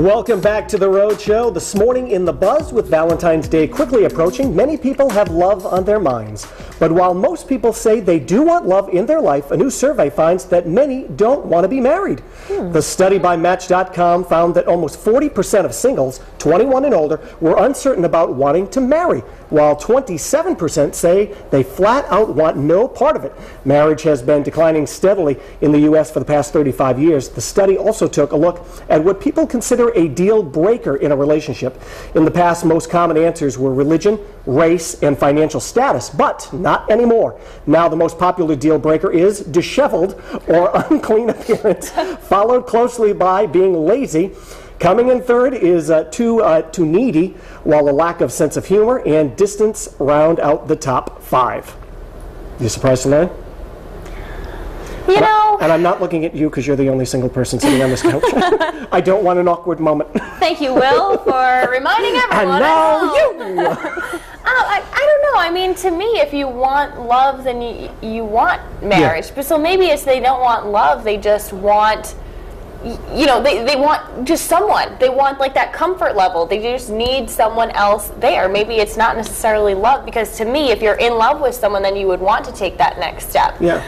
Welcome back to The Road Show. This morning in The Buzz, with Valentine's Day quickly approaching, many people have love on their minds. But while most people say they do want love in their life, a new survey finds that many don't want to be married. The study by Match.com found that almost 40% of singles, 21 and older, were uncertain about wanting to marry, while 27% say they flat out want no part of it. Marriage has been declining steadily in the U.S. for the past 35 years. The study also took a look at what people consider a deal breaker in a relationship. In the past, most common answers were religion, race, and financial status, but not anymore. Now the most popular deal breaker is disheveled or unclean appearance, followed closely by being lazy. Coming in third is too needy, while a lack of sense of humor and distance round out the top 5. You surprised to learn? You know... And I'm not looking at you because you're the only single person sitting on this couch. I don't want an awkward moment. Thank you, Will, for reminding everyone. And now you! I don't know. I mean, to me, if you want love, then you want marriage. Yeah. But so maybe it's they don't want love, they just want... You know, they want just someone. They want like that comfort level. They just need someone else there. Maybe it's not necessarily love, because to me, if you're in love with someone, then you would want to take that next step. Yeah.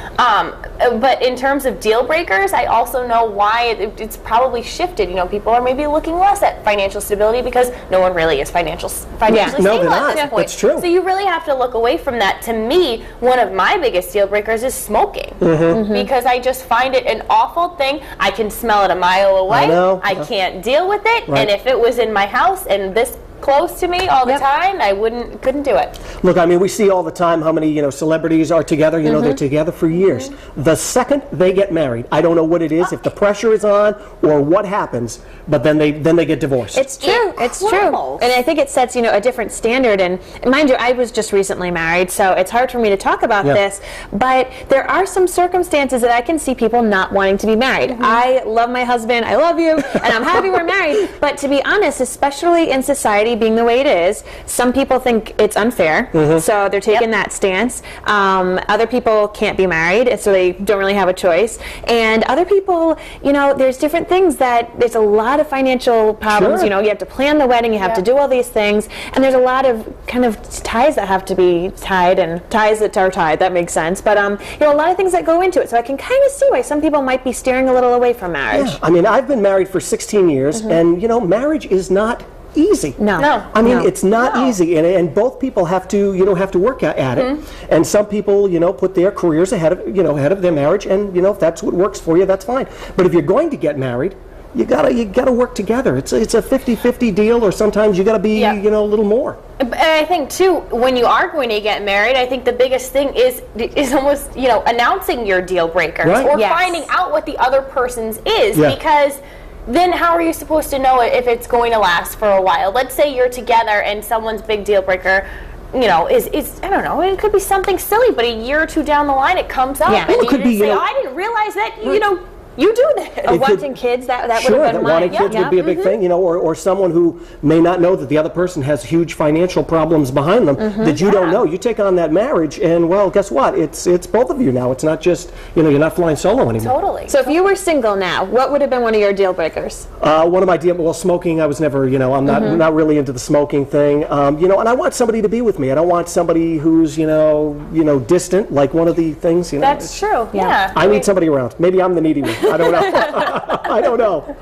But in terms of deal breakers, I also know why it's probably shifted. You know, people are maybe looking less at financial stability because no one really is financially stable at this point. That's true. So you really have to look away from that. To me, one of my biggest deal breakers is smoking, because I just find it an awful thing. I can smell it a mile away. I can't deal with it. Right. And if it was in my house and this close to me all the time, I couldn't do it. Look, I mean, we see all the time how many, celebrities are together. They're together for years. The second they get married, I don't know what it is, if the pressure is on or what happens, but then they get divorced. It's true. It's true. And I think it sets, a different standard. And mind you, I was just recently married, so it's hard for me to talk about this. But there are some circumstances that I can see people not wanting to be married. I love my husband. I love you. And I'm happy we're married. But to be honest, especially in society being the way it is, some people think it's unfair, so they're taking that stance. Other people can't be married, so they don't really have a choice. And other people, there's different things that there's a lot of financial problems. You have to plan the wedding, you have to do all these things, and there's a lot of kind of ties that have to be tied, and ties that are tied. That makes sense. But a lot of things that go into it. So I can kind of see why some people might be steering a little away from marriage. Yeah. I mean, I've been married for 16 years, and marriage is not easy. No. I mean, it's not easy, and both people have to, have to work at it. And some people, put their careers ahead of their marriage, and if that's what works for you, that's fine. But if you're going to get married, you gotta work together. It's a 50-50 deal, or sometimes you gotta be, a little more. And I think too, when you are going to get married, I think the biggest thing is almost announcing your deal breakers, or finding out what the other person's is, because then how are you supposed to know if it's going to last for a while? Let's say you're together and someone's big deal breaker, is I don't know, it could be something silly, but a year or two down the line it comes up, and it could be, say, I didn't realize that, you do that. Wanting kids, that would have been mine. Wanting kids would be a big thing, or someone who may not know that the other person has huge financial problems behind them that you don't know. You take on that marriage, and well, guess what? It's both of you now. It's not just, you're not flying solo anymore. Totally. So if you were single now, what would have been one of your deal breakers? One of my smoking, I was never, I'm not really into the smoking thing. And I want somebody to be with me. I don't want somebody who's, distant, like one of the things, That's true. Yeah. I need somebody around. Maybe I'm the needy one. I don't know. I don't know.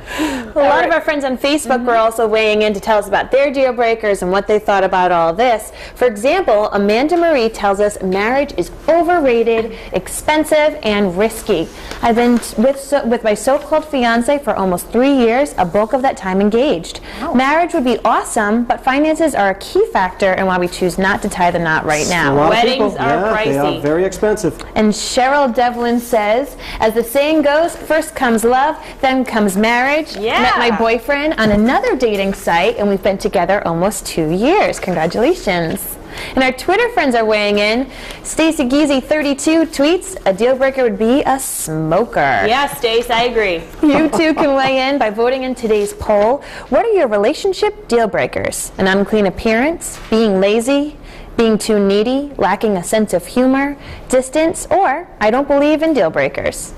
A lot of our friends on Facebook were also weighing in to tell us about their deal breakers and what they thought about all this. For example, Amanda Marie tells us marriage is overrated, expensive, and risky. I've been with my so-called fiance for almost 3 years, a bulk of that time engaged. Wow. Marriage would be awesome, but finances are a key factor in why we choose not to tie the knot right now. Weddings are pricey. They are very expensive. And Cheryl Devlin says, as the saying goes, first comes love, then comes marriage. Met my boyfriend on another dating site, and we've been together almost 2 years. Congratulations. And our Twitter friends are weighing in. Stacy Geezy 32 tweets, a deal breaker would be a smoker. Yeah, Stace, I agree. You too can weigh in by voting in today's poll. What are your relationship deal breakers? An unclean appearance, being lazy, being too needy, lacking a sense of humor, distance, or I don't believe in deal breakers.